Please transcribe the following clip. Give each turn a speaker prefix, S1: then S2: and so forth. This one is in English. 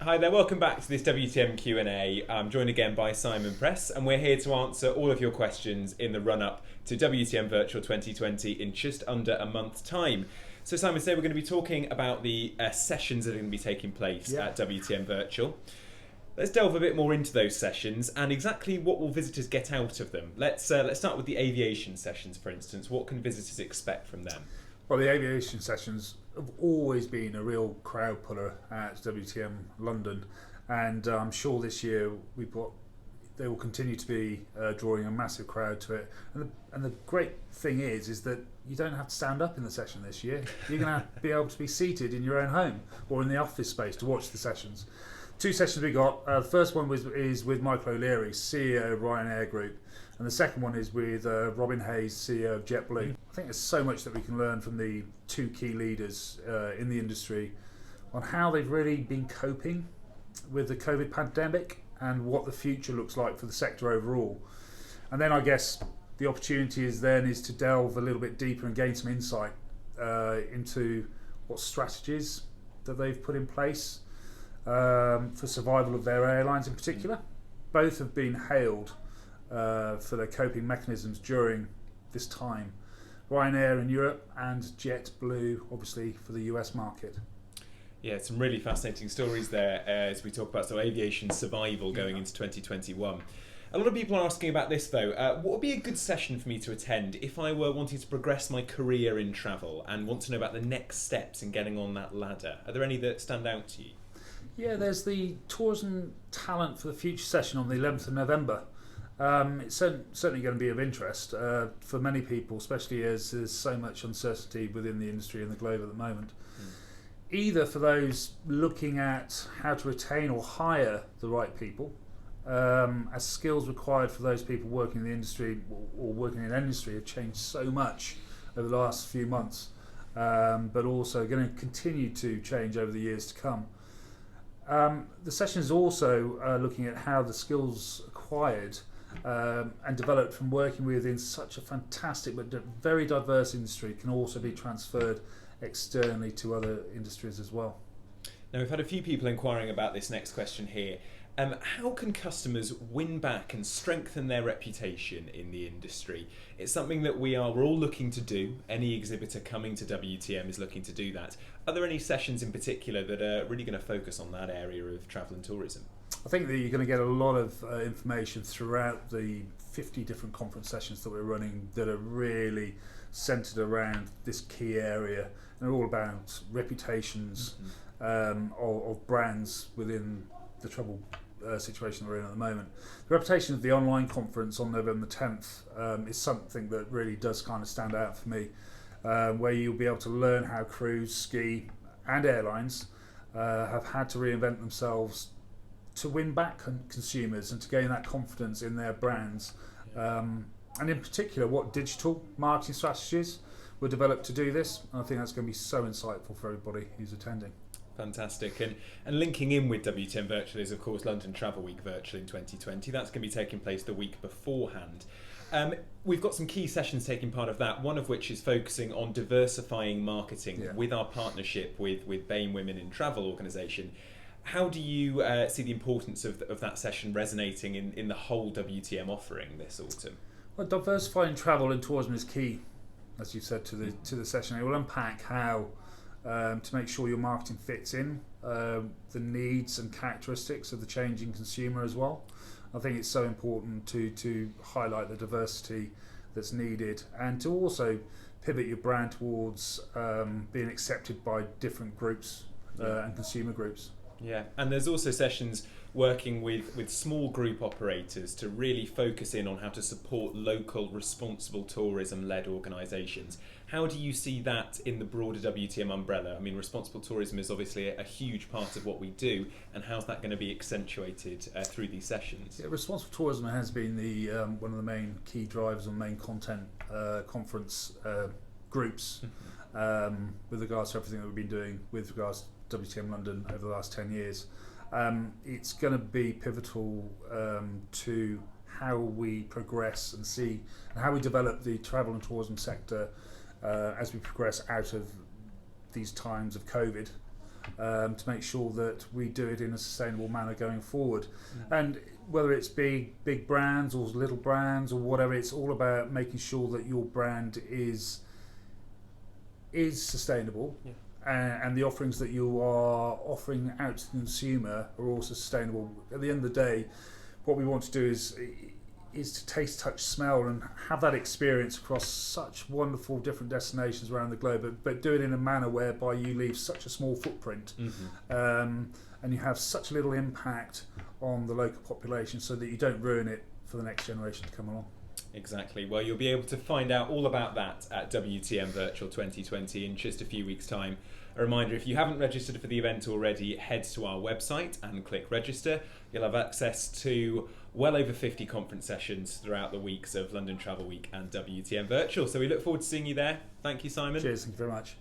S1: Hi there, welcome back to this WTM Q&A. I'm joined again by Simon Press, and we're here to answer all of your questions in the run-up to WTM Virtual 2020 in just under a month's time. So Simon, today we're going to be talking about the sessions that are going to be taking place at WTM Virtual. Let's delve a bit more into those sessions and exactly what will visitors get out of them. Let's start with the aviation sessions, for instance. What can visitors expect from them?
S2: Well, the aviation sessions have always been a real crowd puller at WTM London, and I'm sure this year they will continue to be drawing a massive crowd to it. And the great thing is that you don't have to stand up in the session this year. You're going to be able to be seated in your own home or in the office space to watch the sessions. Two sessions we got. The first one is with Michael O'Leary, CEO of Ryanair Group, and the second one is with Robin Hayes, CEO of JetBlue. I think there's so much that we can learn from the two key leaders in the industry on how they've really been coping with the COVID pandemic and what the future looks like for the sector overall. And then I guess the opportunity is to delve a little bit deeper and gain some insight into what strategies that they've put in place for survival of their airlines in particular. Both have been hailed for their coping mechanisms during this time. Ryanair in Europe and JetBlue obviously for the US market.
S1: Yeah, some really fascinating stories there as we talk about aviation survival going into 2021. A lot of people are asking about this though. What would be a good session for me to attend if I were wanting to progress my career in travel and want to know about the next steps in getting on that ladder? Are there any that stand out to you?
S2: Yeah, there's the Tourism Talent for the Future session on the 11th of November. It's certainly going to be of interest for many people, especially as there's so much uncertainty within the industry and the globe at the moment. Either for those looking at how to retain or hire the right people, as skills required for those people working in the industry or working in industry have changed so much over the last few months, but also going to continue to change over the years to come. The session is also looking at how the skills acquired and developed from working within such a fantastic but very diverse industry can also be transferred externally to other industries as well.
S1: Now, we've had a few people inquiring about this next question here. How can customers win back and strengthen their reputation in the industry? It's something that we're all looking to do. Any exhibitor coming to WTM is looking to do that. Are there any sessions in particular that are really going to focus on that area of travel and tourism?
S2: I think that you're going to get a lot of information throughout the 50 different conference sessions that we're running that are really centred around this key area. And they're all about reputations of brands within the travel situation we're in at the moment. The reputation of the online conference on November 10th is something that really does kind of stand out for me, where you'll be able to learn how crews, ski and airlines have had to reinvent themselves to win back consumers and to gain that confidence in their brands, and in particular what digital marketing strategies were developed to do this. And I think that's going to be so insightful for everybody who's attending.
S1: Fantastic. And linking in with WTM Virtual is of course London Travel Week Virtual in 2020. That's going to be taking place the week beforehand. We've got some key sessions taking part of that, one of which is focusing on diversifying marketing with our partnership with Bain Women in Travel organisation. How do you see the importance of that session resonating in the whole WTM offering this autumn?
S2: Well, diversifying travel and tourism is key, as you said, to the session. It will unpack how to make sure your marketing fits in the needs and characteristics of the changing consumer as well. I think it's so important to highlight the diversity that's needed and to also pivot your brand towards being accepted by different groups and consumer groups.
S1: Yeah, and there's also sessions working with small group operators to really focus in on how to support local responsible tourism-led organisations. How do you see that in the broader WTM umbrella? I mean, responsible tourism is obviously a huge part of what we do, and how's that going to be accentuated through these sessions?
S2: Yeah, responsible tourism has been the one of the main key drivers and main content conference groups with regards to everything that we've been doing with regards to WTM London over the last 10 years. It's going to be pivotal to how we progress and how we develop the travel and tourism sector as we progress out of these times of COVID to make sure that we do it in a sustainable manner going forward. And whether it's big brands or little brands or whatever, it's all about making sure that your brand is sustainable. And the offerings that you are offering out to the consumer are also sustainable. At the end of the day, what we want to do is to taste, touch, smell, and have that experience across such wonderful different destinations around the globe, but do it in a manner whereby you leave such a small footprint, and you have such little impact on the local population, so that you don't ruin it for the next generation to come along.
S1: Exactly. Well, you'll be able to find out all about that at WTM Virtual 2020 in just a few weeks' time. A reminder, if you haven't registered for the event already, head to our website and click register. You'll have access to well over 50 conference sessions throughout the weeks of London Travel Week and WTM Virtual. So we look forward to seeing you there. Thank you, Simon.
S2: Cheers, thank you very much.